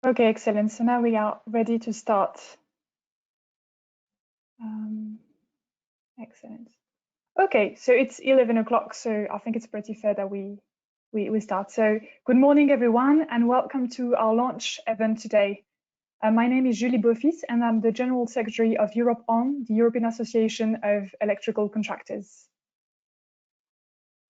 Okay, excellent. So now we are ready to start. Excellent. Okay, so it's 11 o'clock, so I think it's pretty fair that we start. So good morning, everyone, and welcome to our launch event today. My name is Julie Beaufils, and I'm the General Secretary of EuropeOn, the European Association of Electrical Contractors.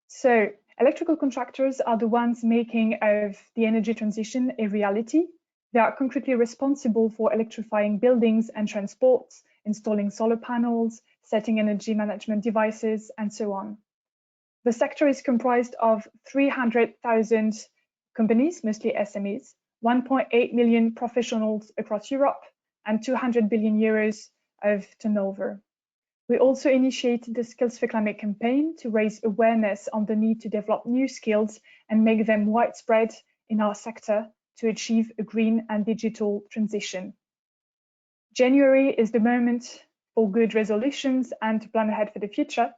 So electrical contractors are the ones making of the energy transition a reality. They are concretely responsible for electrifying buildings and transport, installing solar panels, setting energy management devices, and so on. The sector is comprised of 300,000 companies, mostly SMEs, 1.8 million professionals across Europe, and 200 billion euros of turnover. We also initiated the Skills for Climate campaign to raise awareness on the need to develop new skills and make them widespread in our sector to achieve a green and digital transition. January is the moment for good resolutions and to plan ahead for the future.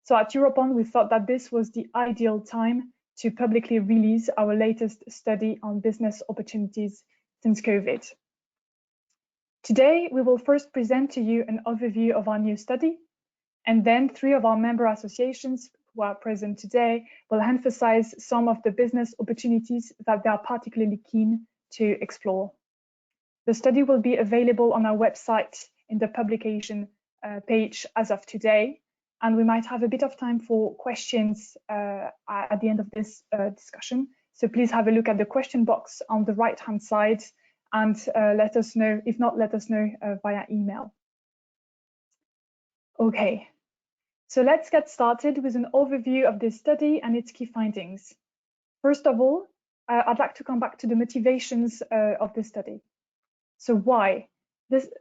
So at EuropeOn, we thought that this was the ideal time to publicly release our latest study on business opportunities since COVID. Today, we will first present to you an overview of our new study, and then 3 of our member associations who are present today will emphasize some of the business opportunities that they are particularly keen to explore. The study will be available on our website in the publication page as of today, and we might have a bit of time for questions at the end of this discussion. So please have a look at the question box on the right-hand side and let us know. If not, let us know via email. Okay, so let's get started with an overview of this study and its key findings. First of all, I'd like to come back to the motivations of this study. So why?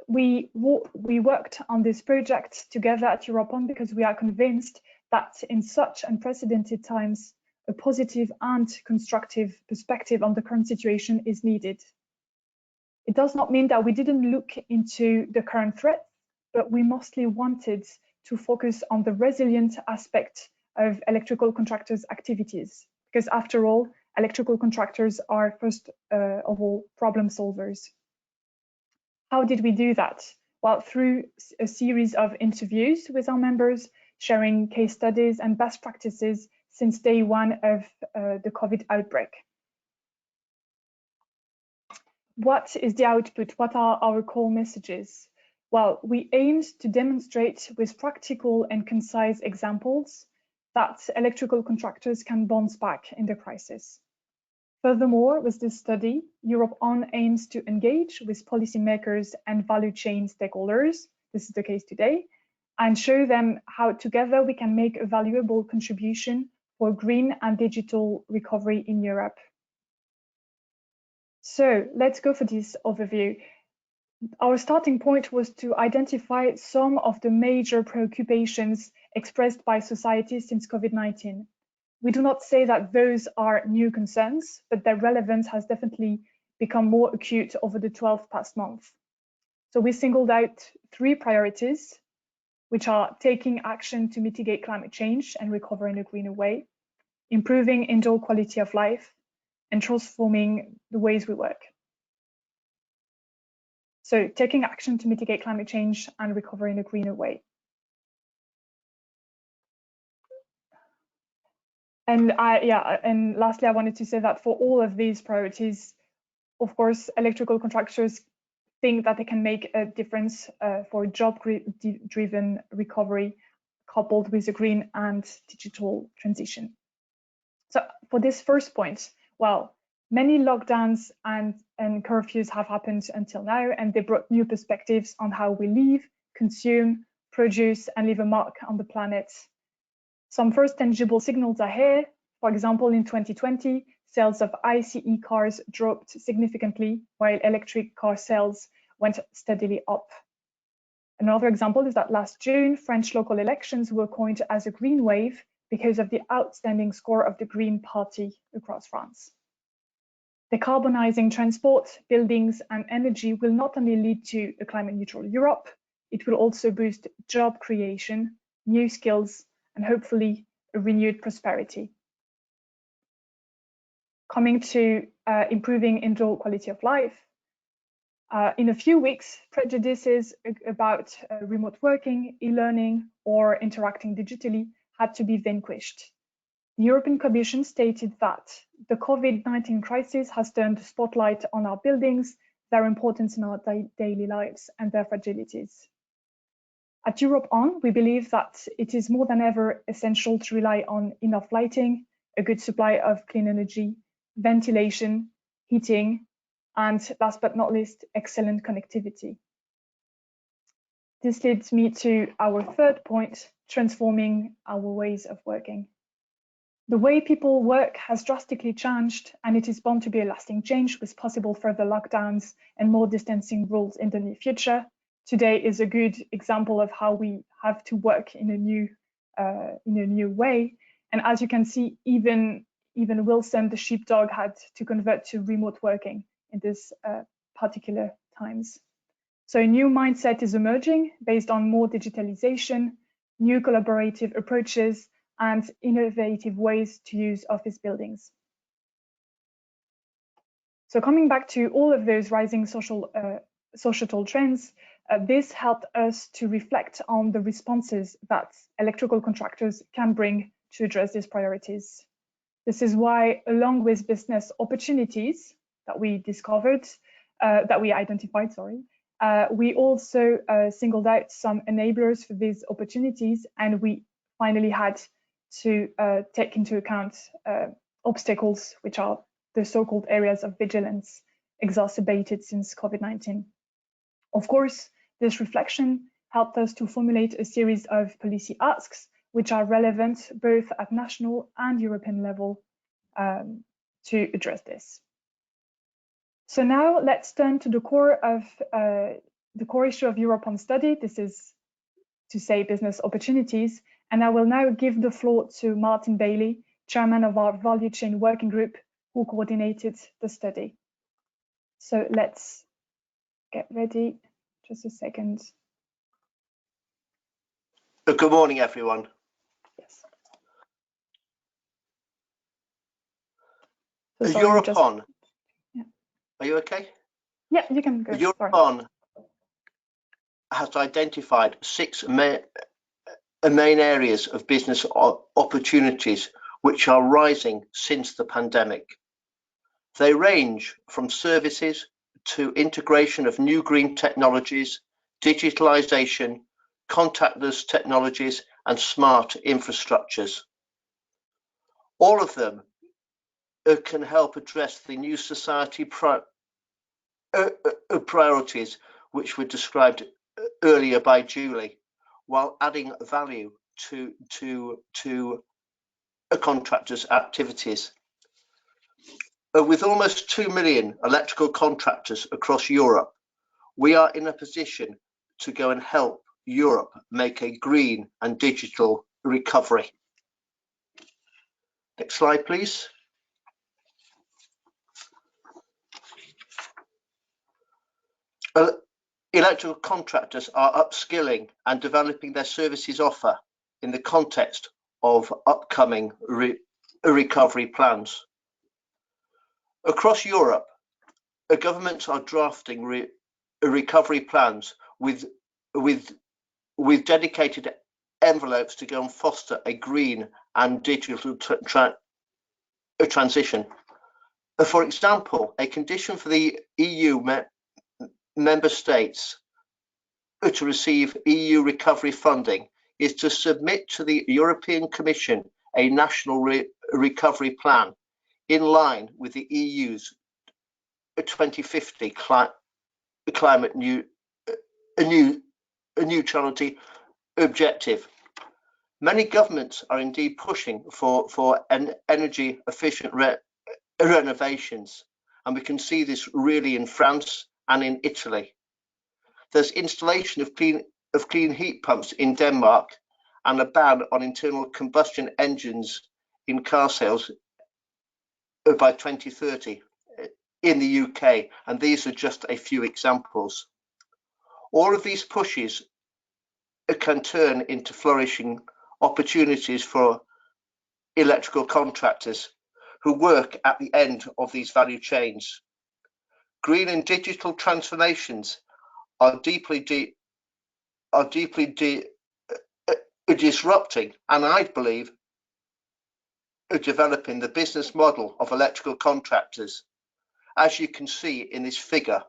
We worked on this project together at EuropeOn because we are convinced that in such unprecedented times, a positive and constructive perspective on the current situation is needed. It does not mean that we didn't look into the current threat, but we mostly wanted to focus on the resilient aspect of electrical contractors' activities, because after all, electrical contractors are first of all problem solvers. How did we do that? Well, through a series of interviews with our members, sharing case studies and best practices since day one of the COVID outbreak. What is the output? What are our core messages? Well, we aimed to demonstrate with practical and concise examples that electrical contractors can bounce back in the crisis. Furthermore, with this study, EuropeOn aims to engage with policymakers and value chain stakeholders, this is the case today, and show them how together we can make a valuable contribution for green and digital recovery in Europe. So let's go for this overview. Our starting point was to identify some of the major preoccupations expressed by society since COVID-19. We do not say that those are new concerns, but their relevance has definitely become more acute over the 12 past months. So we singled out 3 priorities, which are taking action to mitigate climate change and recover in a greener way, improving indoor quality of life, and transforming the ways we work. So taking action to mitigate climate change and recover in a greener way. And lastly, I wanted to say that for all of these priorities, of course, electrical contractors think that they can make a difference for job-driven recovery coupled with a green and digital transition. So for this first point, well, many lockdowns and curfews have happened until now, and they brought new perspectives on how we live, consume, produce, and leave a mark on the planet. Some first tangible signals are here. For example, in 2020, sales of ICE cars dropped significantly, while electric car sales went steadily up. Another example is that last June, French local elections were coined as a green wave because of the outstanding score of the Green Party across France. Decarbonizing transport, buildings, and energy will not only lead to a climate-neutral Europe, it will also boost job creation, new skills, and hopefully a renewed prosperity. Coming to improving indoor quality of life, In a few weeks, prejudices about remote working, e-learning, or interacting digitally had to be vanquished. The European Commission stated that the COVID-19 crisis has turned the spotlight on our buildings, their importance in our daily lives, and their fragilities. At EuropeOn, we believe that it is more than ever essential to rely on enough lighting, a good supply of clean energy, ventilation, heating, and last but not least, excellent connectivity. This leads me to our third point, transforming our ways of working. The way people work has drastically changed, and it is bound to be a lasting change with possible further lockdowns and more distancing rules in the near future. Today is a good example of how we have to work in a new way. And as you can see, even Wilson, the sheepdog, had to convert to remote working in this particular times. So a new mindset is emerging based on more digitalization, new collaborative approaches, and innovative ways to use office buildings. So coming back to all of those rising societal trends, this helped us to reflect on the responses that electrical contractors can bring to address these priorities. This is why, along with business opportunities that we discovered, that we identified, we also singled out some enablers for these opportunities, and we finally had to take into account obstacles, which are the so-called areas of vigilance exacerbated since COVID-19. Of course, this reflection helped us to formulate a series of policy asks, which are relevant both at national and European level to address this. So now let's turn to the core issue of EuropeOn study. This is to say business opportunities. And I will now give the floor to Martin Bailey, chairman of our value chain working group, who coordinated the study. So let's get ready. Just a second. Good morning, everyone. Yes. So sorry, EuropeOn. Yeah. Are you okay? Yeah, you can go. EuropeOn has identified 6 main areas of business opportunities which are rising since the pandemic. They range from services to integration of new green technologies, digitalisation, contactless technologies, and smart infrastructures. All of them can help address the new society priorities which were described earlier by Julie, while adding value to a contractor's activities. With almost 2 million electrical contractors across Europe, we are in a position to go and help Europe make a green and digital recovery. Next slide, please. Electrical contractors are upskilling and developing their services offer in the context of upcoming recovery plans. Across Europe, governments are drafting recovery plans with dedicated envelopes to go and foster a green and digital transition. For example, a condition for the EU member states to receive EU recovery funding is to submit to the European Commission a national recovery plan in line with the EU's 2050 climate neutrality objective. Many governments are indeed pushing for energy efficient renovations, and we can see this really in France and in Italy. There's installation of clean heat pumps in Denmark and a ban on internal combustion engines in car sales by 2030 in the UK, and these are just a few examples. All of these pushes can turn into flourishing opportunities for electrical contractors who work at the end of these value chains. Green and digital transformations are deeply disrupting, and I believe developing the business model of electrical contractors. As you can see in this figure,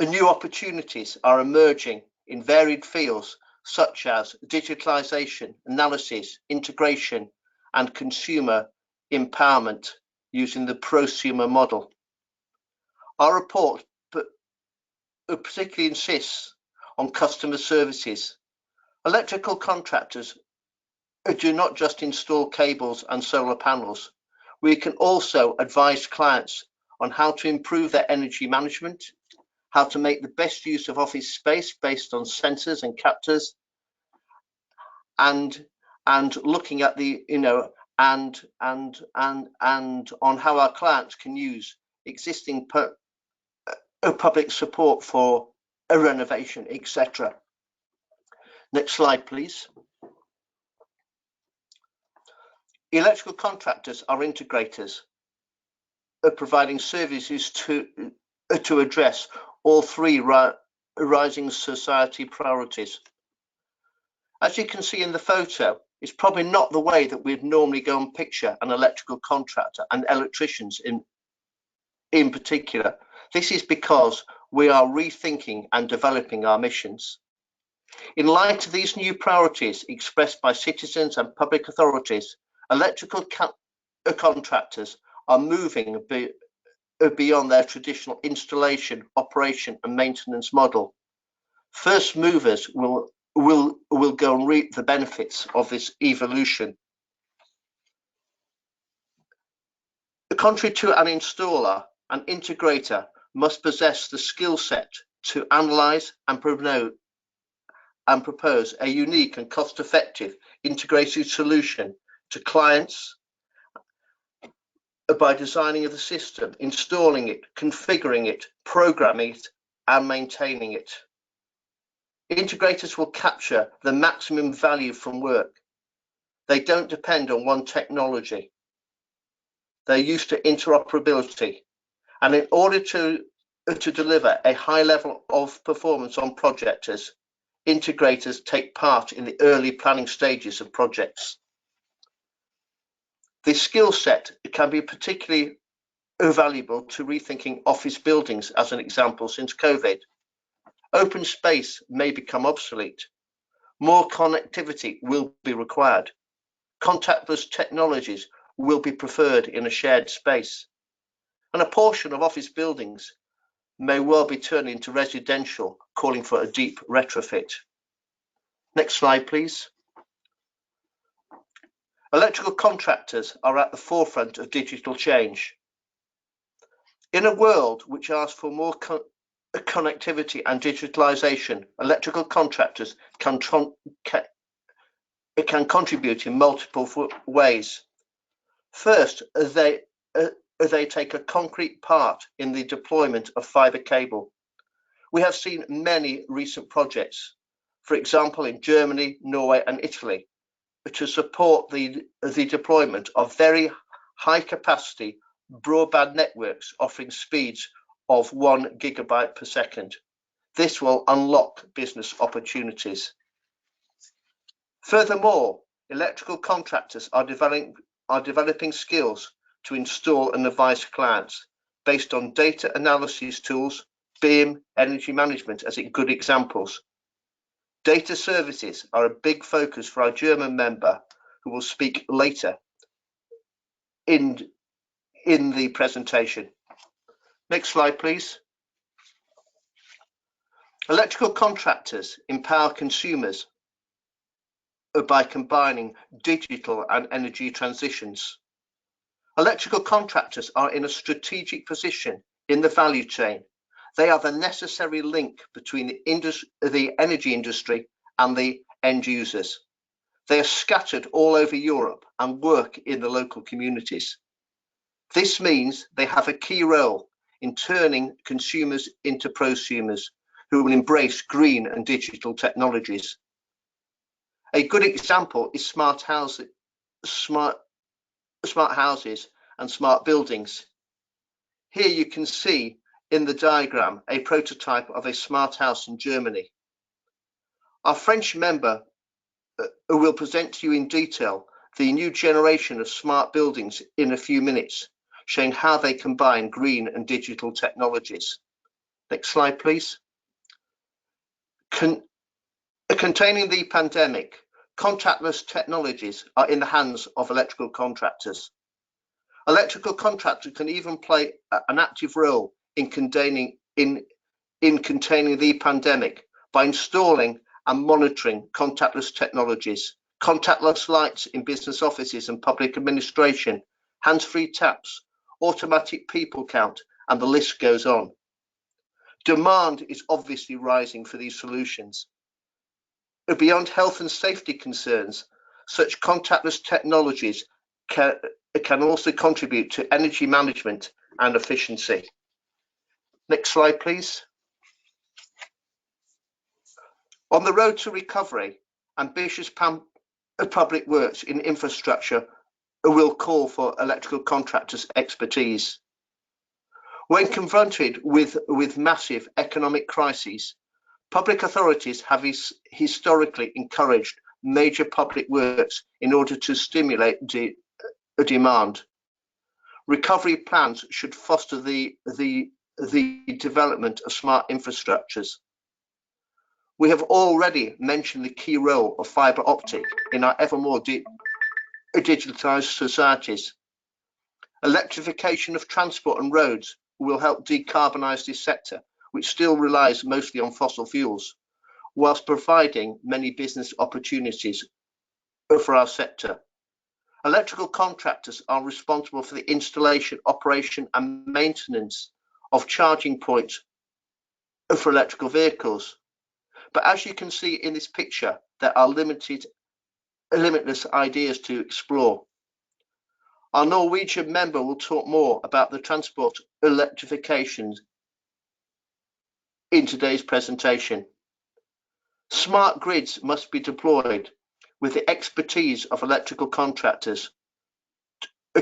new opportunities are emerging in varied fields such as digitalisation, analysis, integration, and consumer empowerment using the prosumer model. Our report particularly insists on customer services. Electrical contractors do not just install cables and solar panels. We can also advise clients on how to improve their energy management, how to make the best use of office space based on sensors and captors, and looking at the and on how our clients can use existing public support for a renovation, etc. Next slide, please. Electrical contractors are integrators, providing services to address all three rising society priorities. As you can see in the photo, it's probably not the way that we'd normally go and picture an electrical contractor and electricians in particular. This is because we are rethinking and developing our missions. In light of these new priorities expressed by citizens and public authorities, electrical contractors are moving beyond their traditional installation, operation and maintenance model. First movers will go and reap the benefits of this evolution. Contrary to an installer, an integrator must possess the skill set to analyze and propose a unique and cost-effective integrated solution to clients by designing the system, installing it, configuring it, programming it, and maintaining it. Integrators will capture the maximum value from work. They don't depend on one technology. They're used to interoperability. And in order to deliver a high level of performance on projects, integrators take part in the early planning stages of projects. This skill set can be particularly valuable to rethinking office buildings, as an example, since COVID. Open space may become obsolete. More connectivity will be required. Contactless technologies will be preferred in a shared space. And a portion of office buildings may well be turned into residential, calling for a deep retrofit. Next slide, please. Electrical contractors are at the forefront of digital change. In a world which asks for more connectivity and digitalisation, electrical contractors can contribute in multiple ways. First, they take a concrete part in the deployment of fibre cable. We have seen many recent projects, for example, in Germany, Norway and Italy, to support the deployment of very high capacity broadband networks offering speeds of 1 gigabit per second. This will unlock business opportunities. Furthermore, electrical contractors are developing skills to install and advise clients based on data analysis tools, BIM, energy management as good examples. Data services are a big focus for our German member, who will speak later in the presentation. Next slide, please. Electrical contractors empower consumers by combining digital and energy transitions. Electrical contractors are in a strategic position in the value chain. They are the necessary link between the energy industry and the end users. They are scattered all over Europe and work in the local communities. This means they have a key role in turning consumers into prosumers who will embrace green and digital technologies. A good example is smart houses and smart buildings. Here you can see in the diagram a prototype of a smart house in Germany. Our French member will present to you in detail the new generation of smart buildings in a few minutes, showing how they combine green and digital technologies. Next slide, please. Containing the pandemic, contactless technologies are in the hands of electrical contractors. Electrical contractors can even play an active role in containing the pandemic by installing and monitoring contactless technologies, contactless lights in business offices and public administration, hands-free taps, automatic people count, and the list goes on. Demand is obviously rising for these solutions. Beyond health and safety concerns, such contactless technologies can also contribute to energy management and efficiency. Next slide, please. On the road to recovery, ambitious public works in infrastructure will call for electrical contractors' expertise. When confronted with massive economic crises, public authorities have historically encouraged major public works in order to stimulate demand. Recovery plans should foster the development of smart infrastructures. We have already mentioned the key role of fibre optic in our ever more digitalised societies. Electrification of transport and roads will help decarbonise this sector, which still relies mostly on fossil fuels, whilst providing many business opportunities for our sector. Electrical contractors are responsible for the installation, operation and maintenance of charging points for electrical vehicles. But as you can see in this picture, there are limitless ideas to explore. Our Norwegian member will talk more about the transport electrification in today's presentation. Smart grids must be deployed with the expertise of electrical contractors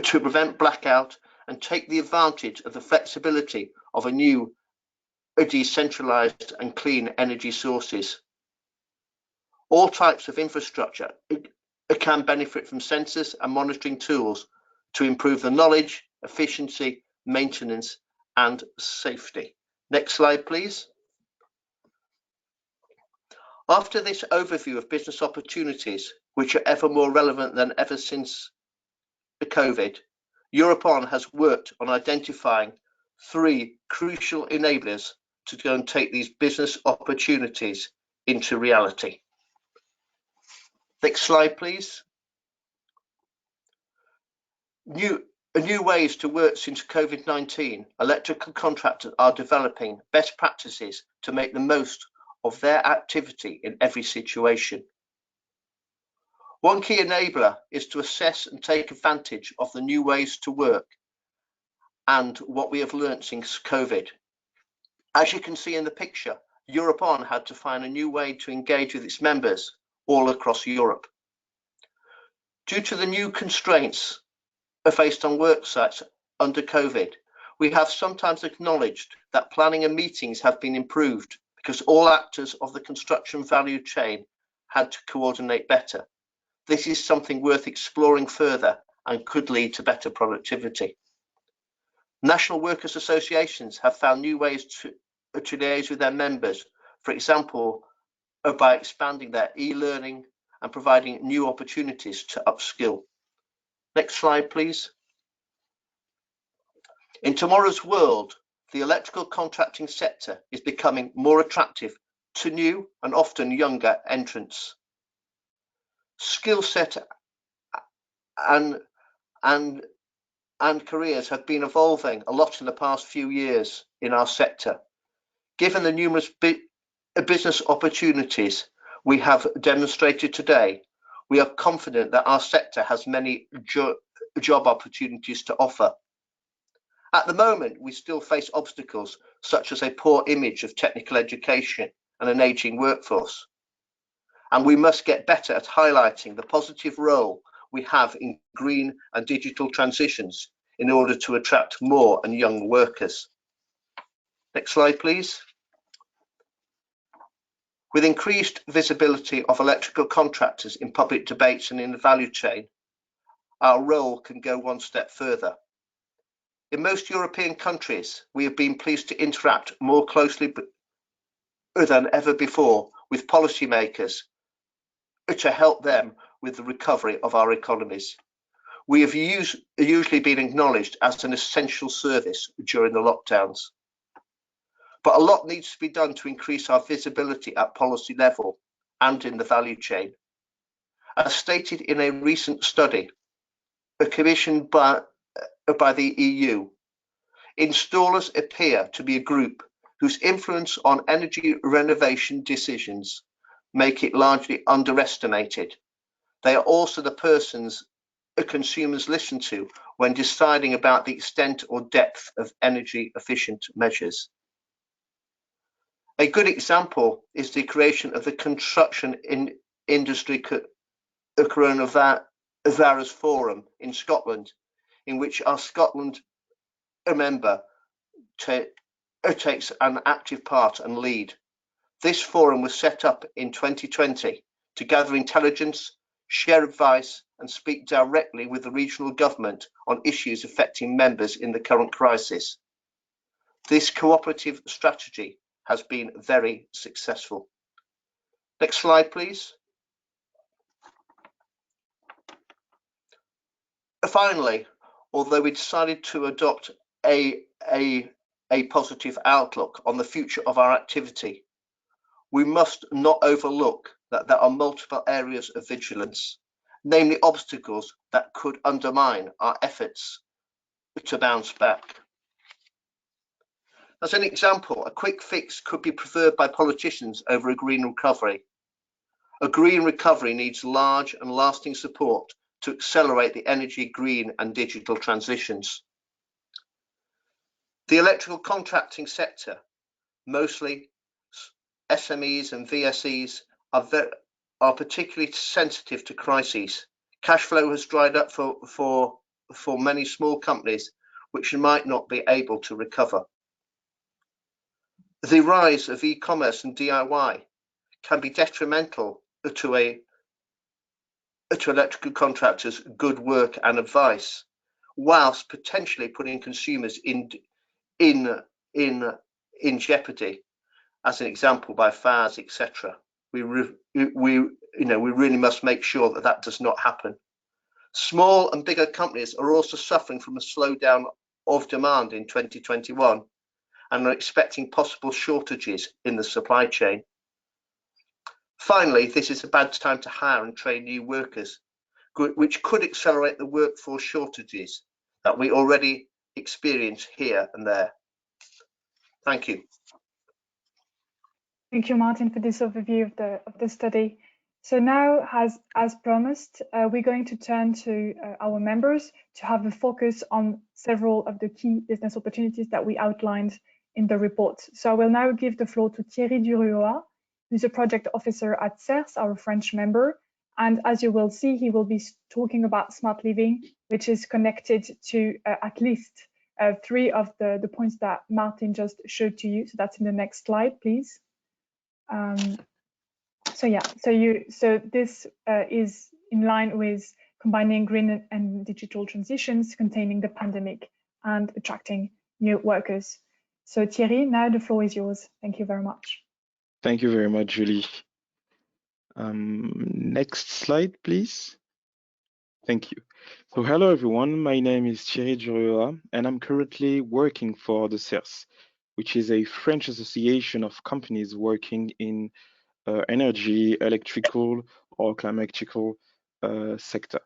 to prevent blackout and take the advantage of the flexibility of a new decentralized and clean energy sources. All types of infrastructure can benefit from sensors and monitoring tools to improve the knowledge, efficiency, maintenance, and safety. Next slide, please. After this overview of business opportunities, which are ever more relevant than ever since the COVID, EuropeOn has worked on identifying 3 crucial enablers to go and take these business opportunities into reality. Next slide, please. New ways to work since COVID-19, electrical contractors are developing best practices to make the most of their activity in every situation. One key enabler is to assess and take advantage of the new ways to work and what we have learned since COVID. As you can see in the picture, EuropeOn had to find a new way to engage with its members all across Europe. Due to the new constraints faced on work sites under COVID, we have sometimes acknowledged that planning and meetings have been improved because all actors of the construction value chain had to coordinate better. This is something worth exploring further and could lead to better productivity. National workers' associations have found new ways to liaise with their members, for example, by expanding their e-learning and providing new opportunities to upskill. Next slide, please. In tomorrow's world, the electrical contracting sector is becoming more attractive to new and often younger entrants. Skill set and careers have been evolving a lot in the past few years in our sector. Given the numerous business opportunities we have demonstrated today, we are confident that our sector has many job opportunities to offer. At the moment, we still face obstacles such as a poor image of technical education and an aging workforce. And we must get better at highlighting the positive role we have in green and digital transitions in order to attract more and young workers. Next slide, please. With increased visibility of electrical contractors in public debates and in the value chain, our role can go one step further. In most European countries, we have been pleased to interact more closely than ever before with policymakers to help them with the recovery of our economies. We have usually been acknowledged as an essential service during the lockdowns. But a lot needs to be done to increase our visibility at policy level and in the value chain. As stated in a recent study commissioned by the EU, installers appear to be a group whose influence on energy renovation decisions make it largely underestimated. They are also the persons consumers listen to when deciding about the extent or depth of energy efficient measures. A good example is the creation of the construction industry coronavirus forum in Scotland, in which our Scotland member takes an active part and lead. This forum was set up in 2020 to gather intelligence, share advice, and speak directly with the regional government on issues affecting members in the current crisis. This cooperative strategy has been very successful. Next slide, please. Finally, although we decided to adopt a positive outlook on the future of our activity, we must not overlook that there are multiple areas of vigilance, namely obstacles that could undermine our efforts to bounce back. As an example, a quick fix could be preferred by politicians over a green recovery. A green recovery needs large and lasting support to accelerate the energy, green and digital transitions. The electrical contracting sector, mostly SMEs and VSEs, are particularly sensitive to crises. Cash flow has dried up for many small companies, which might not be able to recover. The rise of e-commerce and DIY can be detrimental to electrical contractors' good work and advice, whilst potentially putting consumers in jeopardy, as an example by fires, etc. We really must make sure that that does not happen. Small and bigger companies are also suffering from a slowdown of demand in 2021 and are expecting possible shortages in the supply chain. Finally, this is a bad time to hire and train new workers, which could accelerate the workforce shortages that we already experience here and there. Thank you. Thank you, Martin, for this overview of the study. So now, as promised, we're going to turn to our members to have a focus on several of the key business opportunities that we outlined in the report. So I will now give the floor to Thierry Duruoa, who's a project officer at CERS, our French member. And as you will see, he will be talking about smart living, which is connected to at least 3 of the points that Martin just showed to you. So that's in the next slide, please. So this is in line with combining green and digital transitions, containing the pandemic and attracting new workers. So Thierry, now the floor is yours. Thank you very much. Thank you very much, Julie. Next slide, please. Thank you. So hello, everyone. My name is Thierry Duruoa, and I'm currently working for the CERS, which is a French association of companies working in energy, electrical, or climatical sector.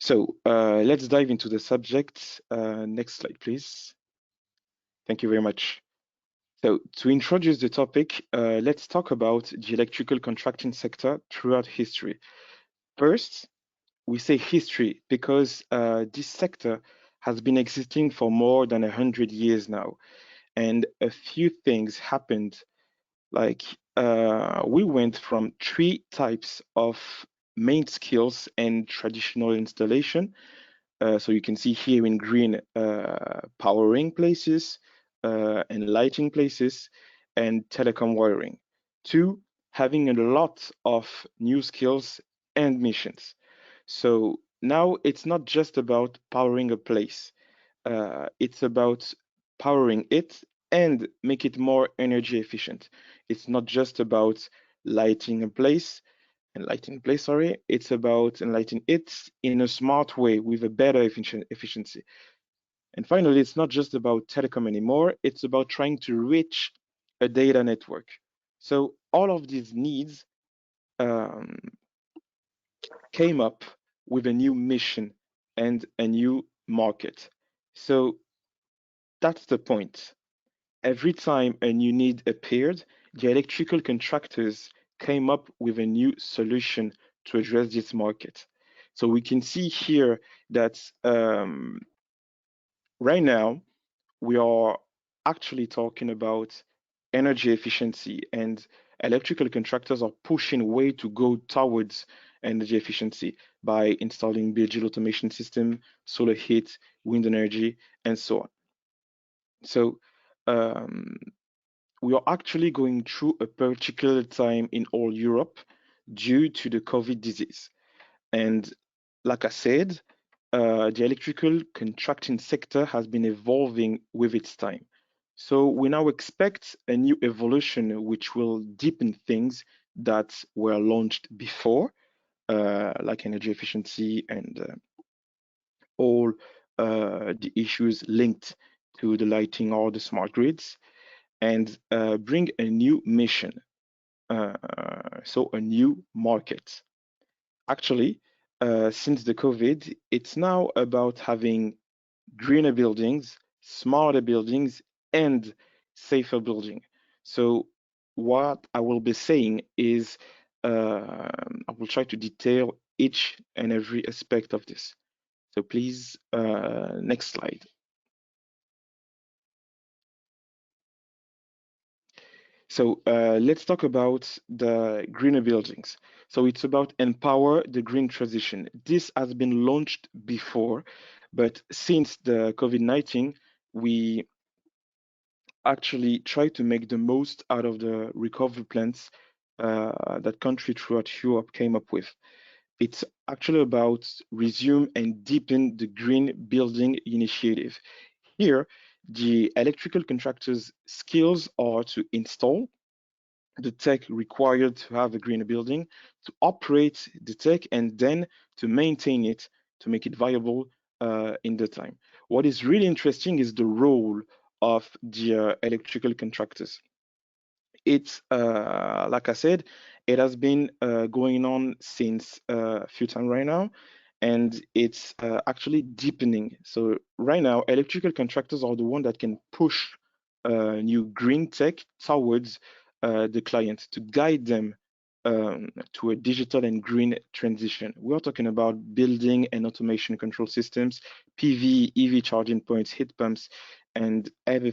So let's dive into the subject. Next slide, please. Thank you very much. So to introduce the topic, let's talk about the electrical contracting sector throughout history. First, we say history because this sector has been existing for more than 100 years now. And a few things happened, like we went from 3 types of main skills and traditional installation So you can see here in green, powering places and lighting places, and telecom wiring. 2, having a lot of new skills and missions. So now it's not just about powering a place. It's about powering it and make it more energy efficient. It's not just about lighting a place sorry. It's about enlightening it in a smart way with a better efficiency. And finally, it's not just about telecom anymore. It's about trying to reach a data network. So all of these needs um, came up with a new mission and a new market. So that's the point. Every time a new need appeared, the electrical contractors came up with a new solution to address this market. So we can see here that right now we are actually talking about energy efficiency, and electrical contractors are pushing way to go towards energy efficiency by installing digital automation system, solar heat, wind energy, and so on. So um, we are actually going through a particular time in all Europe due to the COVID disease. And like I said, the electrical contracting sector has been evolving with its time. So we now expect a new evolution which will deepen things that were launched before, like energy efficiency and all the issues linked to the lighting or the smart grids, and bring a new mission, so a new market. Actually, since the COVID, it's now about having greener buildings, smarter buildings, and safer building. So what I will be saying is I will try to detail each and every aspect of this. So please, next slide. So let's talk about the greener buildings. So it's about empower the green transition. This has been launched before, but since the COVID-19, we actually try to make the most out of the recovery plans that countries throughout Europe came up with. It's actually about resume and deepen the green building initiative. Here, the electrical contractors' skills are to install the tech required to have a green building, to operate the tech, and then to maintain it, to make it viable in the time. What is really interesting is the role of the electrical contractors. It's like I said, it has been going on since a few time right now, and it's actually deepening. So right now, electrical contractors are the one that can push new green tech towards the client to guide them to a digital and green transition. We're talking about building and automation control systems, PV, EV charging points, heat pumps, and every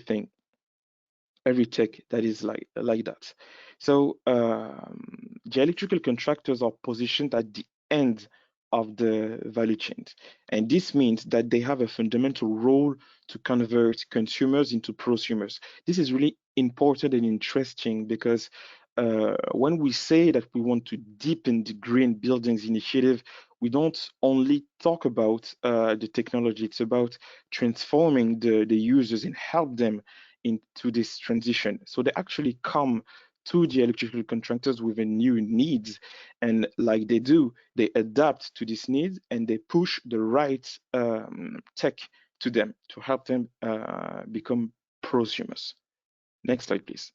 tech that is like that. So the electrical contractors are positioned at the end of the value chain, and this means that they have a fundamental role to convert consumers into prosumers. This is really important and interesting because when we say that we want to deepen the green buildings initiative, we don't only talk about the technology. It's about transforming the users and help them into this transition. So they actually come to the electrical contractors with a new needs, and like they do, they adapt to these needs and they push the right tech to them to help them become prosumers. Next slide, please.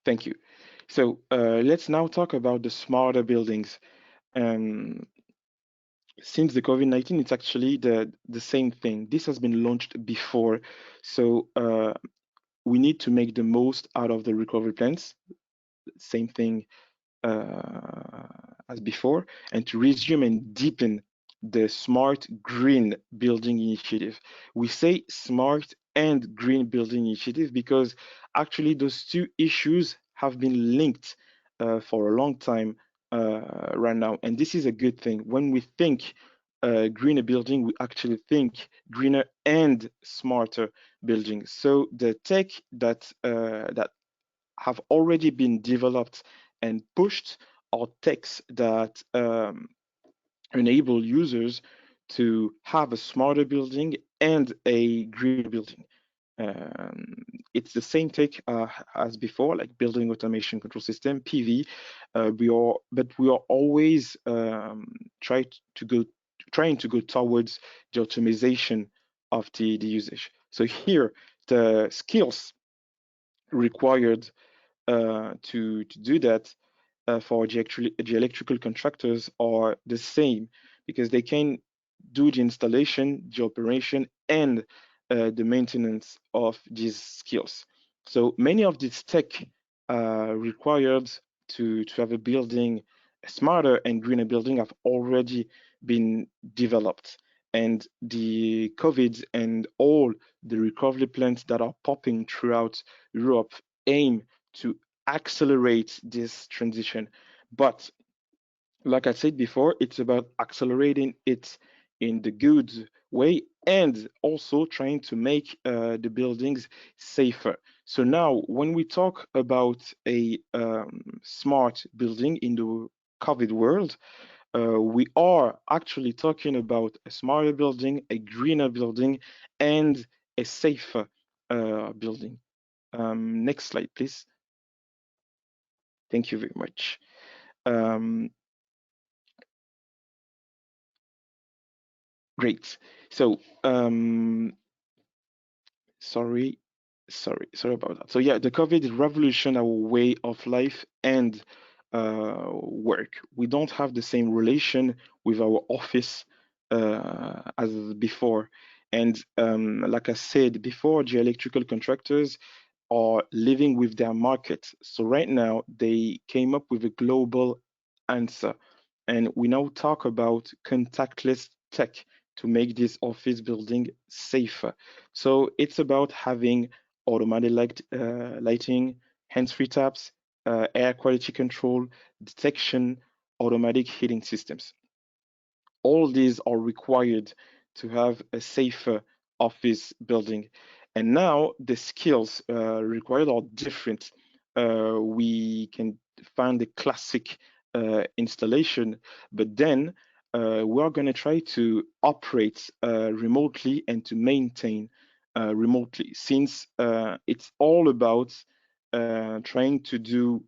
Thank you. So let's now talk about the smarter buildings. Um, since the COVID-19, it's actually the same thing. This has been launched before. So we need to make the most out of the recovery plans, same thing as before, and to resume and deepen the smart green building initiative. We say smart and green building initiative because actually those two issues have been linked for a long time right now, and this is a good thing. When we think greener building, we actually think greener and smarter building. So the tech that have already been developed and pushed are techs that enable users to have a smarter building and a greener building. Um, it's the same tech as before, like building automation control system (PV). But we are always trying to go towards the optimization of the usage. So here, the skills required to do that for the electrical contractors are the same, because they can do the installation, the operation, and the maintenance of these skills. So many of these tech required to have a building, a smarter and greener building, have already been developed. And the COVID and all the recovery plans that are popping throughout Europe aim to accelerate this transition. But like I said before, it's about accelerating it in the good way and also trying to make the buildings safer. So now, when we talk about a smart building in the COVID world, we are actually talking about a smarter building, a greener building, and a safer building. Next slide, please. Thank you very much. Um, Great. So, sorry, sorry about that. So yeah, the COVID revolution our way of life and work. We don't have the same relation with our office as before. And like I said before, the electrical contractors are living with their market. So right now, they came up with a global answer. And we now talk about contactless tech to make this office building safer. So it's about having automatic lighting, hands-free taps, air quality control, detection, automatic heating systems. All these are required to have a safer office building. And now the skills required are different. We can find the classic installation, but then we are going to try to operate remotely and to maintain remotely, since it's all about trying to do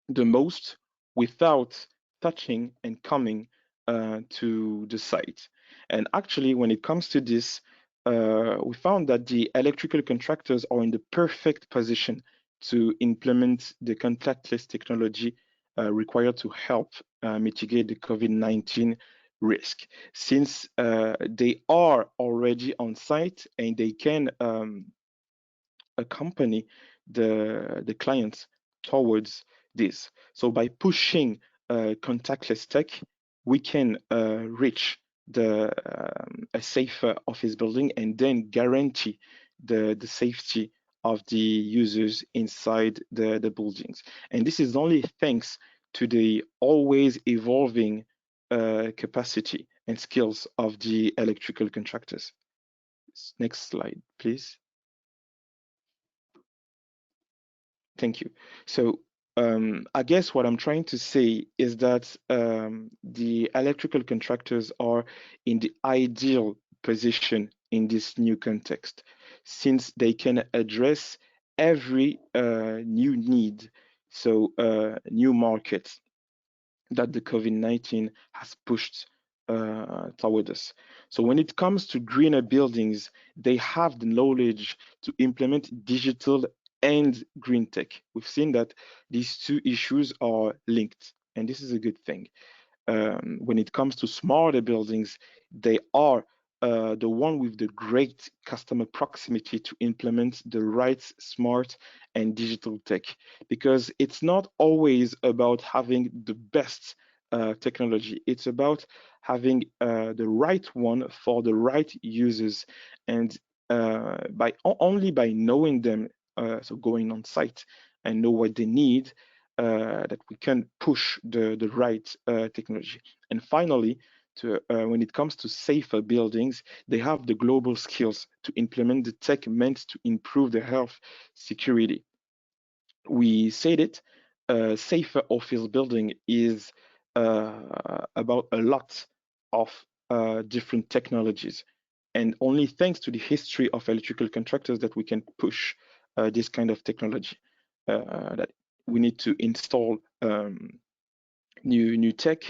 the most without touching and coming to the site. And actually, when it comes to this, we found that the electrical contractors are in the perfect position to implement the contactless technology required to help mitigate the COVID-19 risk, since they are already on site and they can accompany the clients towards this. So by pushing contactless tech, we can reach a safer office building and then guarantee the safety of the users inside the buildings. And this is only thanks to the always evolving capacity and skills of the electrical contractors. Next slide, please. Thank you. So I guess what I'm trying to say is that the electrical contractors are in the ideal position in this new context, since they can address every new need, so new markets that the COVID-19 has pushed toward us. So when it comes to greener buildings, they have the knowledge to implement digital and green tech. We've seen that these two issues are linked, and this is a good thing. When it comes to smarter buildings, they are the one with the great customer proximity to implement the right smart and digital tech, because it's not always about having the best technology. It's about having the right one for the right users, and only by knowing them, so going on site and know what they need, that we can push the right technology. And finally, when it comes to safer buildings, they have the global skills to implement the tech meant to improve their health security. We said it, safer office building is about a lot of different technologies. And only thanks to the history of electrical contractors that we can push this kind of technology. That we need to install new tech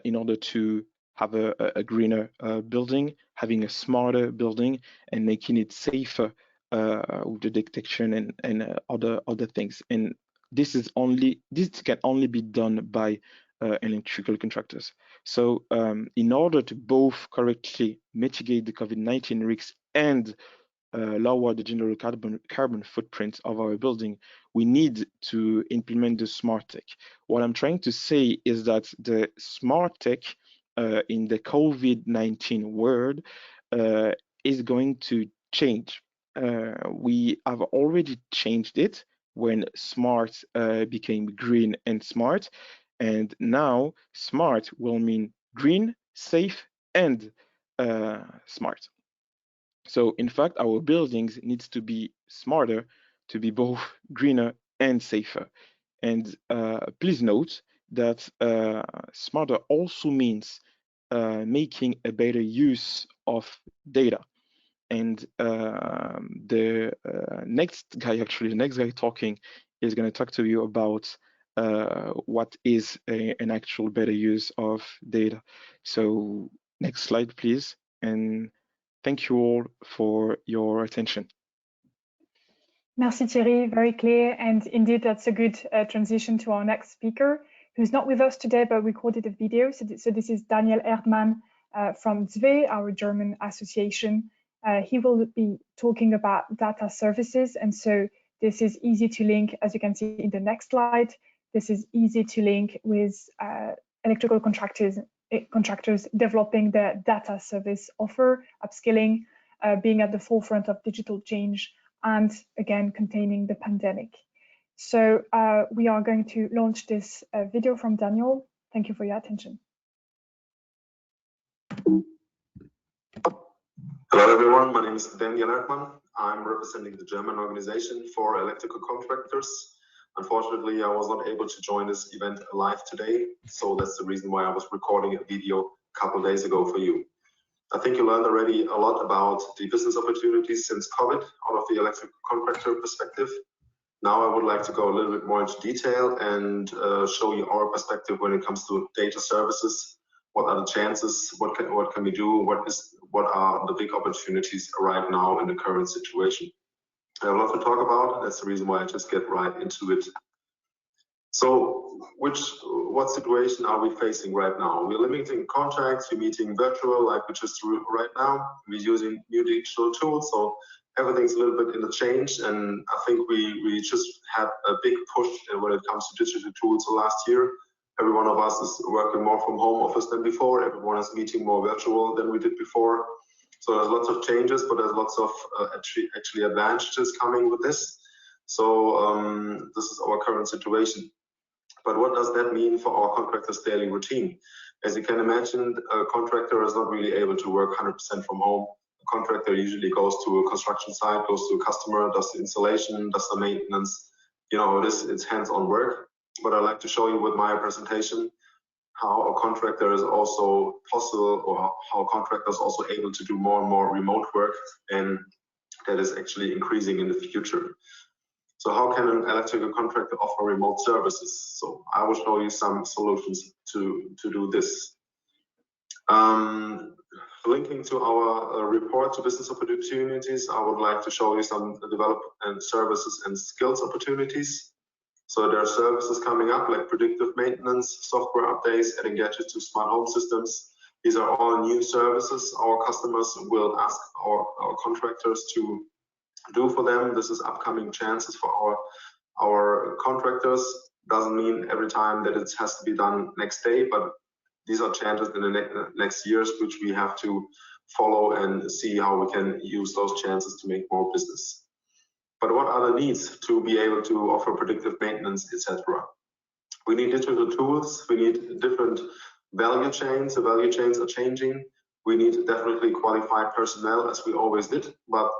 in order to have a greener building, having a smarter building, and making it safer with the detection and other things. And this can only be done by electrical contractors. So in order to both correctly mitigate the COVID-19 risks and lower the general carbon footprint of our building, we need to implement the smart tech. What I'm trying to say is that the smart tech in the COVID-19 world is going to change. We have already changed it when smart became green and smart, and now smart will mean green, safe, and smart. So in fact, our buildings needs to be smarter to be both greener and safer. And please note that smarter also means making a better use of data. And the next guy talking is going to talk to you about what is an actual better use of data. So next slide, please. And thank you all for your attention. Merci Thierry, very clear. And indeed, that's a good transition to our next speaker, who's not with us today, but recorded a video. So this is Daniel Erdmann from ZWE, our German association. He will be talking about data services. And so this is easy to link, as you can see in the next slide. This is easy to link with electrical contractors developing their data service offer, upskilling, being at the forefront of digital change, and again, containing the pandemic. So we are going to launch this video from Daniel. Thank you for your attention. Hello everyone, my name is Daniel Erdmann. I'm representing the German organization for electrical contractors. Unfortunately, I was not able to join this event live today, so that's the reason why I was recording a video a couple of days ago for you. I think you learned already a lot about the business opportunities since COVID out of the electrical contractor perspective. Now I would like to go a little bit more into detail and show you our perspective when it comes to data services. What are the chances? What can we do? What are the big opportunities right now in the current situation? I have a lot to talk about. That's the reason why I just get right into it. So, what situation are we facing right now? We're limiting contacts. We're meeting virtual, like we just do right now. We're using new digital tools, so everything's a little bit in the change. And I think we just had a big push when it comes to digital tools last year. Every one of us is working more from home office than before. Everyone is meeting more virtual than we did before. So there's lots of changes, but there's lots of actually advantages coming with this. So this is our current situation. But what does that mean for our contractor's daily routine? As you can imagine, a contractor is not really able to work 100% from home. A contractor usually goes to a construction site, goes to a customer, does the installation, does the maintenance. You know, it's hands-on work. But I'd like to show you with my presentation how a contractor is also possible, or how contractors also able to do more and more remote work, and that is actually increasing in the future. So how can an electrical contractor offer remote services? So I will show you some solutions to do this. Linking to our report to business opportunities, I would like to show you some development services and skills opportunities. So there are services coming up like predictive maintenance, software updates, adding gadgets to smart home systems. These are all new services our customers will ask our contractors to do for them. This is upcoming chances for our contractors. Doesn't mean every time that it has to be done next day, but these are chances in the next years which we have to follow and see how we can use those chances to make more business. But what are the needs to be able to offer predictive maintenance, etc.? We need digital tools, we need different value chains. The value chains are changing. We need definitely qualified personnel, as we always did, but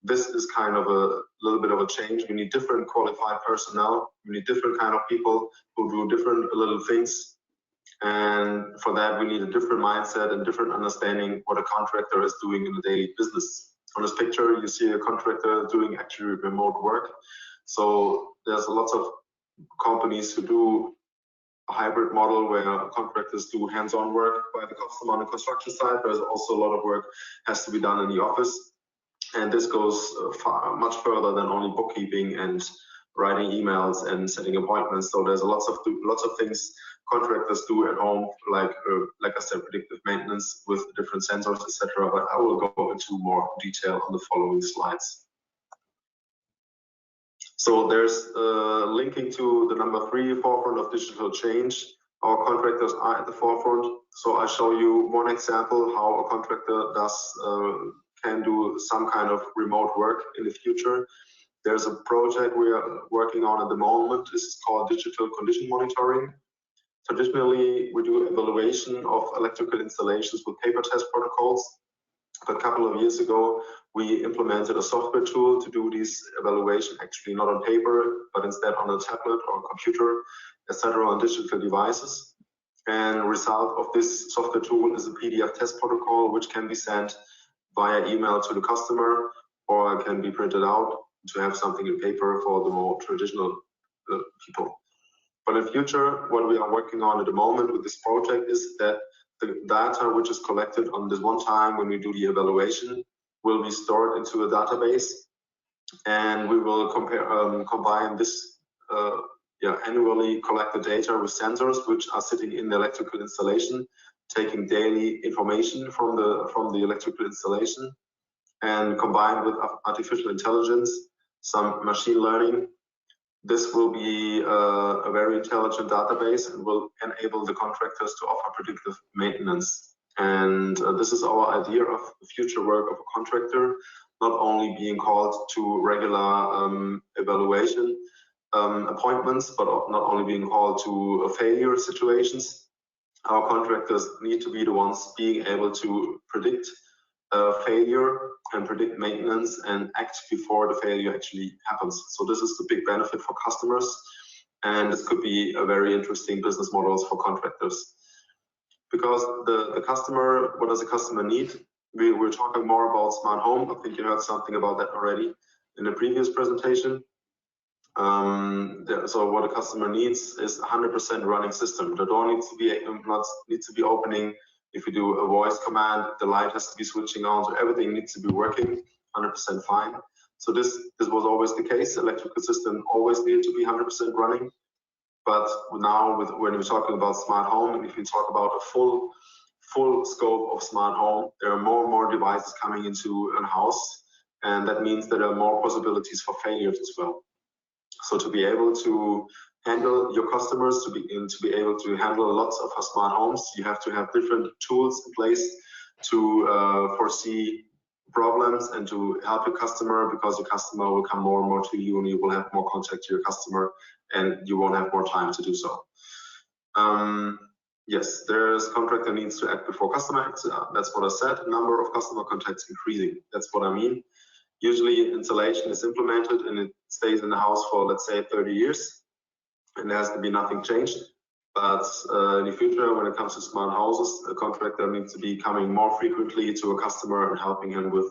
this is kind of a little bit of a change. We need different qualified personnel. We need different kind of people who do different little things. And for that, we need a different mindset and different understanding what a contractor is doing in the daily business. On this picture, you see a contractor doing actually remote work. So there's lots of companies who do a hybrid model where contractors do hands-on work by the customer on the construction side. There's also a lot of work has to be done in the office. And this goes much further than only bookkeeping and writing emails and setting appointments. So there's lots of things contractors do at home, like I said, predictive maintenance with different sensors, etc. But I will go into more detail on the following slides. So there's linking to the number 3, forefront of digital change. Our contractors are at the forefront. So I show you one example how a contractor can do some kind of remote work in the future. There's a project we are working on at the moment. This is called digital condition monitoring. Traditionally, we do evaluation of electrical installations with paper test protocols. But a couple of years ago, we implemented a software tool to do this evaluation, actually not on paper, but instead on a tablet or a computer, etc., on digital devices. And the result of this software tool is a PDF test protocol, which can be sent via email to the customer, or can be printed out to have something in paper for the more traditional people. But in future, what we are working on at the moment with this project is that the data which is collected on this one time when we do the evaluation will be stored into a database, and we will combine this annually collected data with sensors which are sitting in the electrical installation, taking daily information from the electrical installation, and combined with artificial intelligence, some machine learning. This will be a very intelligent database and will enable the contractors to offer predictive maintenance. And this is our idea of the future work of a contractor, not only being called to regular evaluation appointments, but not only being called to failure situations. Our contractors need to be the ones being able to predict failure and predict maintenance and act before the failure actually happens. So this is the big benefit for customers, and this could be a very interesting business models for contractors. Because the customer, what does the customer need? We're talking more about smart home. I think you heard something about that already in the previous presentation. So what the customer needs is 100% running system. The door needs to be opening. If you do a voice command, the light has to be switching on, so everything needs to be working 100% fine. So this was always the case. The electrical system always needed to be 100% running. But now, when we're talking about smart home, and if you talk about a full scope of smart home, there are more and more devices coming into a house, and that means there are more possibilities for failures as well. So to be able to handle your customers, to be able to handle lots of smart homes, you have to have different tools in place to foresee problems and to help your customer, because your customer will come more and more to you, and you will have more contact to your customer, and you won't have more time to do so. Yes, there's contractor needs to act before customer acts. That's what I said. Number of customer contacts increasing. That's what I mean. Usually installation is implemented and it stays in the house for, let's say, 30 years, and there has to be nothing changed. But in the future, when it comes to smart houses, a contractor needs to be coming more frequently to a customer and helping him with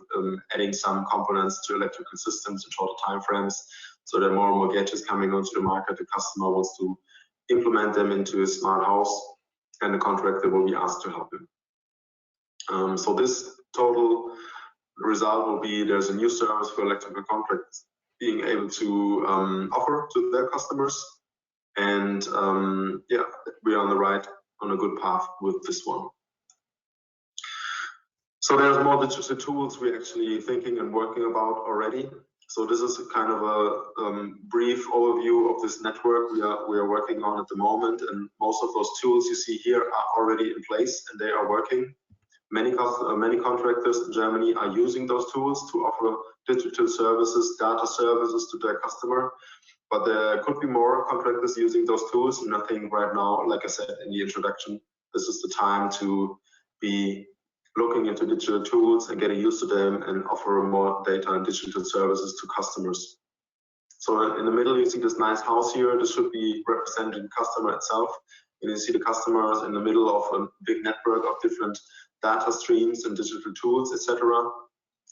adding some components to electrical systems in shorter time frames. So there are more and more gadgets coming onto the market. The customer wants to implement them into a smart house, and the contractor will be asked to help him. So this total result will be there's a new service for electrical contractors being able to offer to their customers. And yeah, we're on a good path with this one. So there's more digital tools we're actually thinking and working about already. So this is a kind of a brief overview of this network we are working on at the moment, and most of those tools you see here are already in place and they are working. Many contractors in Germany are using those tools to offer digital services, data services to their customer. But there could be more contractors using those tools, and I think right now, like I said in the introduction, this is the time to be looking into digital tools and getting used to them and offer more data and digital services to customers. So in the middle, you see this nice house here. This should be representing the customer itself. And you see the customers in the middle of a big network of different data streams and digital tools, etc.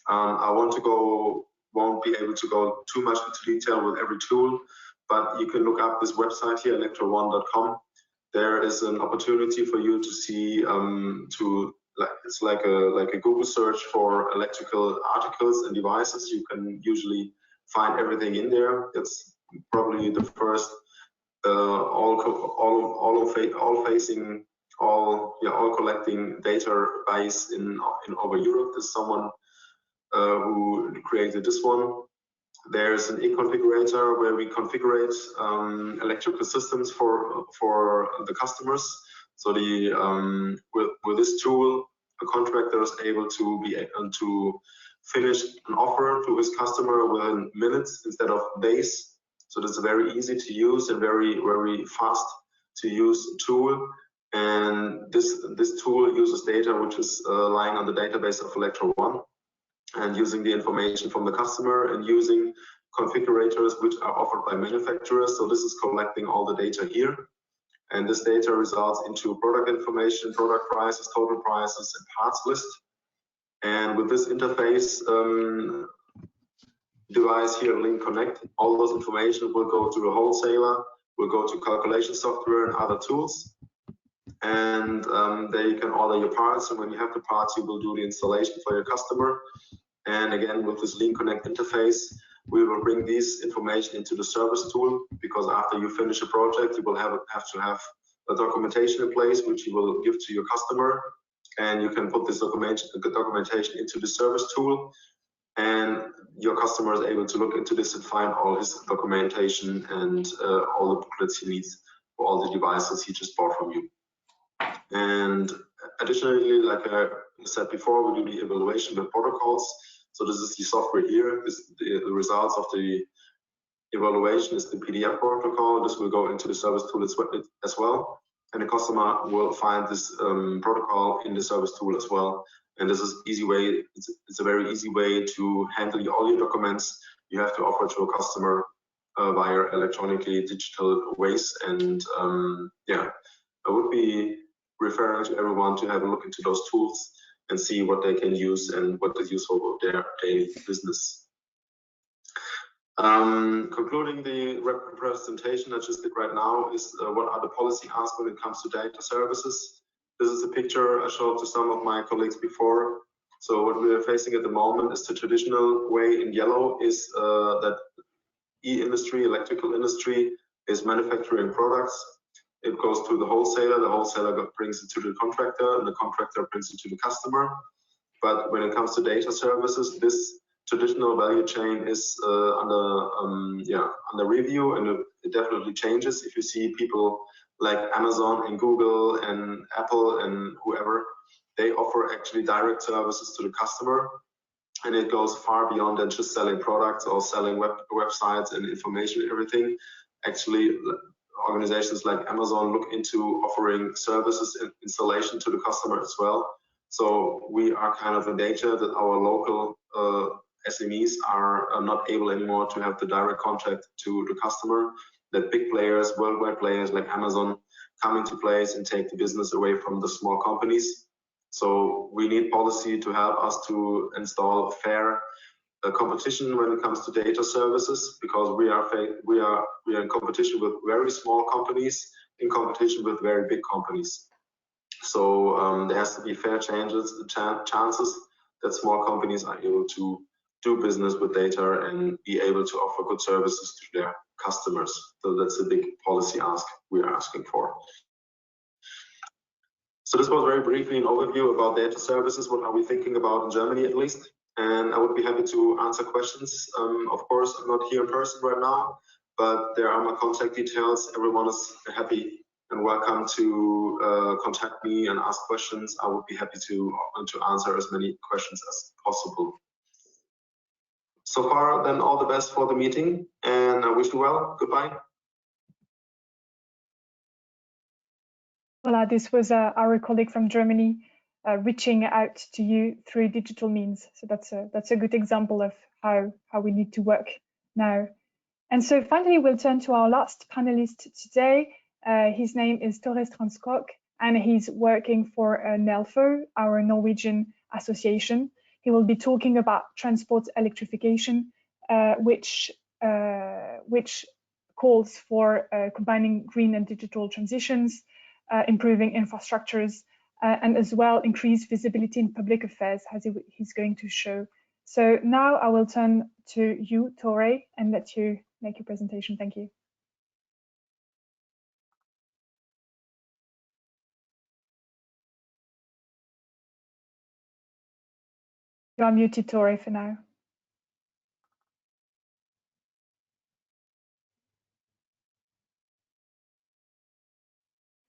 I won't be able to go too much into detail with every tool, but you can look up this website here, electroone.com. There is an opportunity for you to see, it's like a Google search for electrical articles and devices. You can usually find everything in there. It's probably the first all collecting database in over Europe. There's someone who created this one. There's an e-configurator where we configure electrical systems for the customers. So with this tool, a contractor is able to finish an offer to his customer within minutes instead of days. So that's a very easy to use and very fast to use tool. And this tool uses data which is lying on the database of ElectroOn, and using the information from the customer and using configurators which are offered by manufacturers. So this is collecting all the data here, and this data results into product information, product prices, total prices, and parts list. And with this interface device here, Link Connect, all those information will go to a wholesaler, will go to calculation software and other tools. And there you can order your parts, and when you have the parts, you will do the installation for your customer. And again, with this Link Connect interface, we will bring this information into the service tool, because after you finish a project, you will have to have a documentation in place, which you will give to your customer. And you can put this documentation into the service tool, and your customer is able to look into this and find all his documentation and all the booklets he needs for all the devices he just bought from you. And additionally, like I said before, we do the evaluation with protocols. So this is the software here. The results of the evaluation is the PDF protocol. This will go into the service tool as well. And the customer will find this protocol in the service tool as well. And this is easy way. It's a very easy way to handle all your documents you have to offer to a customer via electronically digital ways. And yeah, I would be referring to everyone to have a look into those tools and see what they can use and what is useful for their daily business. Concluding the presentation I just did right now is what are the policy asks when it comes to data services. This is a picture I showed to some of my colleagues before. So what we are facing at the moment is the traditional way in yellow is that e-industry, electrical industry is manufacturing products. It goes to the wholesaler brings it to the contractor, and the contractor brings it to the customer. But when it comes to data services, this traditional value chain is under review, and it definitely changes. If you see people like Amazon and Google and Apple and whoever, they offer actually direct services to the customer, and it goes far beyond than just selling products or selling websites and information and everything. Actually, organizations like Amazon look into offering services and installation to the customer as well. So we are kind of in danger that our local SMEs are not able anymore to have the direct contact to the customer, that big players, worldwide players like Amazon come into place and take the business away from the small companies. So we need policy to help us to install fair competition when it comes to data services, because we are in competition with very small companies in competition with very big companies. So there has to be fair chances that small companies are able to do business with data and be able to offer good services to their customers. So that's a big policy ask we are asking for. So this was very briefly an overview about data services. What are we thinking about in Germany, at least? And I would be happy to answer questions. Of course, I'm not here in person right now, but there are my contact details. Everyone is happy and welcome to contact me and ask questions. I would be happy to answer as many questions as possible. So far, then all the best for the meeting, and I wish you well. Goodbye. Voilà, this was our colleague from Germany reaching out to you through digital means. So that's a good example of how we need to work now. And so finally, we'll turn to our last panelist today. His name is Tore Strandskog, and he's working for NELFO, our Norwegian association. He will be talking about transport electrification, which calls for combining green and digital transitions, improving infrastructures, and as well increase visibility in public affairs, as he's going to show. So now I will turn to you, Tore, and let you make your presentation. Thank you. You are muted, Tore, for now.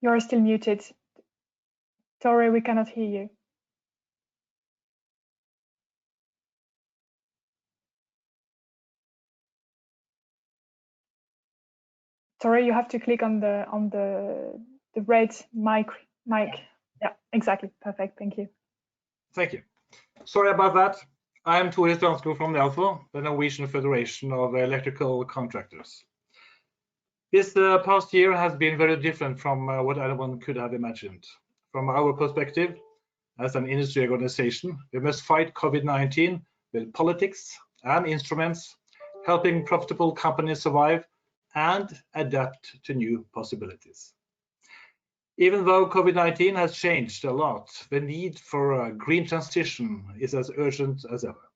You are still muted. Tore, we cannot hear you. Tore, you have to click on the red mic. Yeah, exactly. Perfect. Thank you. Thank you. Sorry about that. I am Tore Strandskog from NELFO, the Norwegian Federation of Electrical Contractors. This past year has been very different from what anyone could have imagined. From our perspective, as an industry organization, we must fight COVID-19 with politics and instruments, helping profitable companies survive and adapt to new possibilities. Even though COVID-19 has changed a lot, the need for a green transition is as urgent as ever.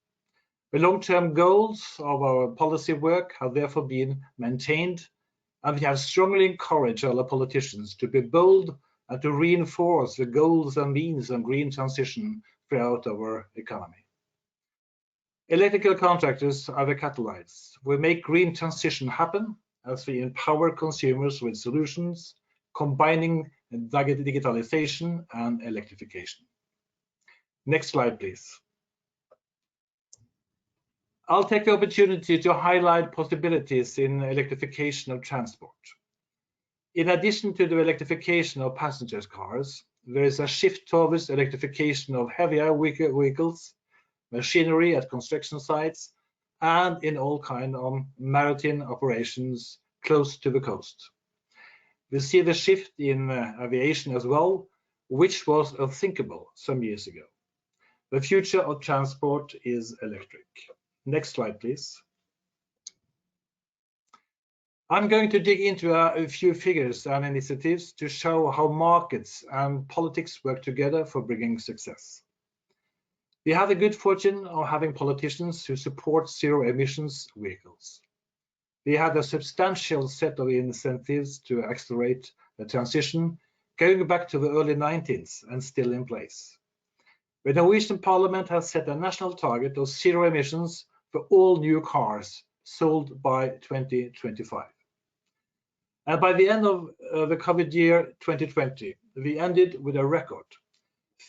The long-term goals of our policy work have therefore been maintained, and we have strongly encouraged our politicians to be bold and to reinforce the goals and means of green transition throughout our economy. Electrical contractors are the catalysts. We make green transition happen as we empower consumers with solutions combining digitalization and electrification. Next slide, please. I'll take the opportunity to highlight possibilities in electrification of transport. In addition to the electrification of passenger cars, there is a shift towards electrification of heavier vehicles, machinery at construction sites, and in all kinds of maritime operations close to the coast. We see the shift in aviation as well, which was unthinkable some years ago. The future of transport is electric. Next slide, please. I'm going to dig into a few figures and initiatives to show how markets and politics work together for bringing success. We have the good fortune of having politicians who support zero emissions vehicles. We had a substantial set of incentives to accelerate the transition, going back to the early 90s and still in place. The Norwegian Parliament has set a national target of zero emissions for all new cars sold by 2025. And by the end of the COVID year 2020, we ended with a record.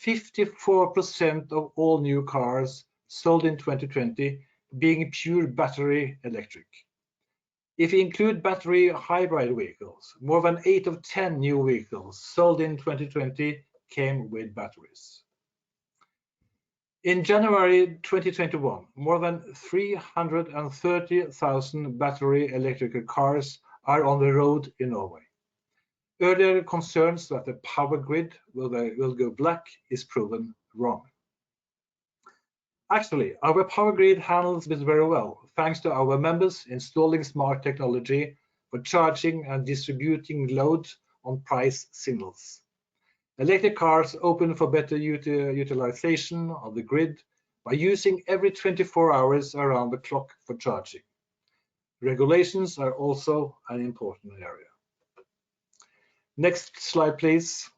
54% of all new cars sold in 2020 being pure battery electric. If we include battery hybrid vehicles, more than 8 of 10 new vehicles sold in 2020 came with batteries. In January 2021, more than 330,000 battery electric cars are on the road in Norway. Earlier concerns that the power grid will go black is proven wrong. Actually, our power grid handles this very well, thanks to our members installing smart technology for charging and distributing load on price signals. Electric cars open for better utilization of the grid by using every 24 hours around the clock for charging. Regulations are also an important area. Next slide, please.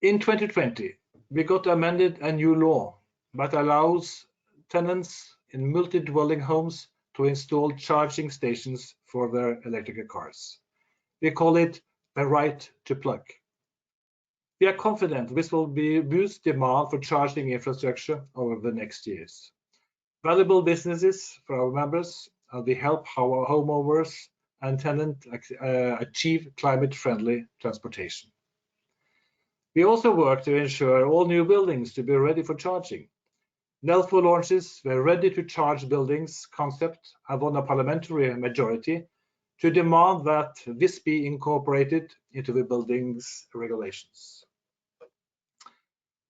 In 2020, we got amended a new law that allows tenants in multi-dwelling homes to install charging stations for their electric cars. We call it the right to plug. We are confident this will boost demand for charging infrastructure over the next years. valuable businesses for our members, and we help our homeowners and tenants achieve climate-friendly transportation. We also work to ensure all new buildings to be ready for charging. Nelfo launches the ready-to-charge buildings concept and won a parliamentary majority to demand that this be incorporated into the buildings regulations.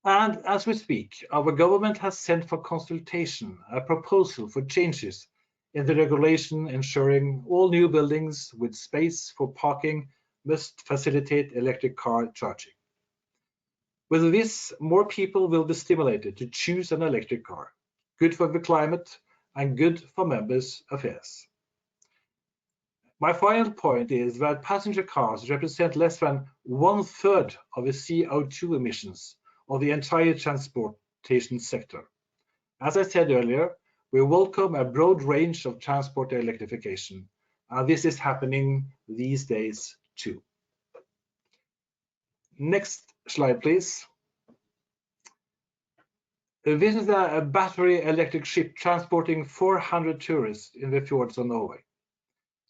And as we speak, our government has sent for consultation a proposal for changes in the regulation ensuring all new buildings with space for parking must facilitate electric car charging. With this, more people will be stimulated to choose an electric car, good for the climate and good for members' affairs. My final point is that passenger cars represent less than 1/3 of the CO2 emissions of the entire transportation sector. As I said earlier, we welcome a broad range of transport electrification, and this is happening these days too. Next slide, please. This is a battery electric ship transporting 400 tourists in the fjords of Norway.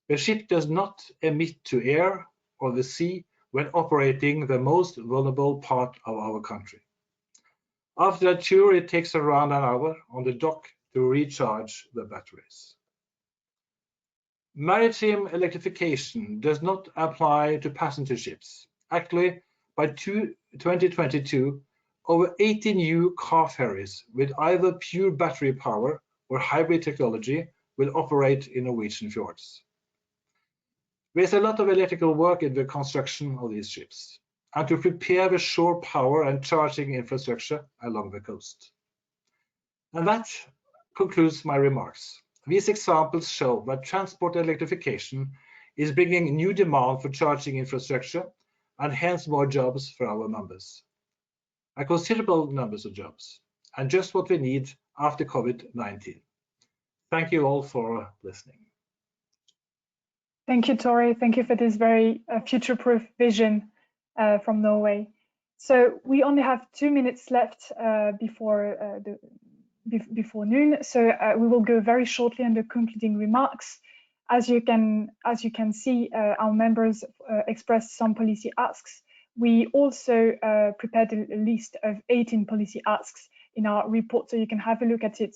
The ship does not emit to air or the sea when operating the most vulnerable part of our country. After a tour, it takes around an hour on the dock to recharge the batteries. Maritime electrification does not apply to passenger ships. Actually, by 2022, over 80 new car ferries with either pure battery power or hybrid technology will operate in Norwegian fjords. There's a lot of electrical work in the construction of these ships and to prepare the shore power and charging infrastructure along the coast. And that concludes my remarks. These examples show that transport electrification is bringing new demand for charging infrastructure and hence more jobs for our members. A considerable numbers of jobs, and just what we need after COVID-19. Thank you all for listening. Thank you, Tori. Thank you for this very future-proof vision from Norway. So we only have 2 minutes left before noon. So we will go very shortly on the concluding remarks. As you can see, our members expressed some policy asks. We also prepared a list of 18 policy asks in our report, so you can have a look at it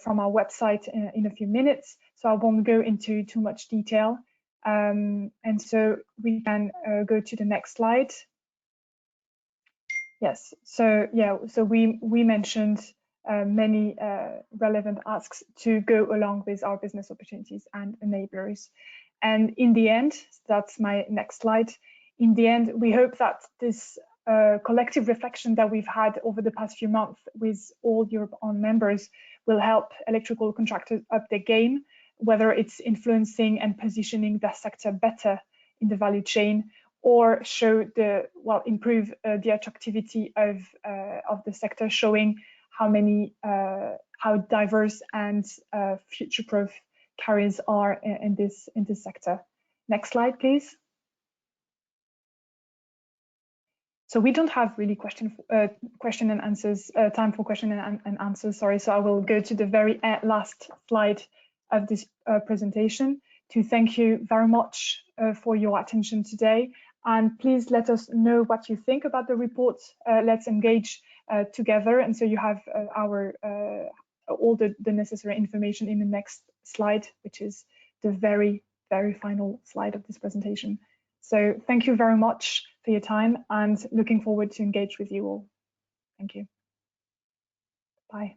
from our website in a few minutes. So I won't go into too much detail. And so we can go to the next slide. Yes, so yeah, so we mentioned many relevant asks to go along with our business opportunities and enablers. And in the end, that's my next slide. In the end, we hope that this collective reflection that we've had over the past few months with all EuropeOn members will help electrical contractors up their game, whether it's influencing and positioning the sector better in the value chain, or show improve the attractivity of the sector, showing how diverse and future-proof carriers are in this sector. Next slide, please. So we don't have really question and answers, time for question and answers, sorry. So I will go to the very last slide of this presentation to thank you very much for your attention today. And please let us know what you think about the report. Let's engage together. And so you have all the necessary information in the next slide, which is the very, very final slide of this presentation. So thank you very much for your time and looking forward to engage with you all. Thank you. Bye.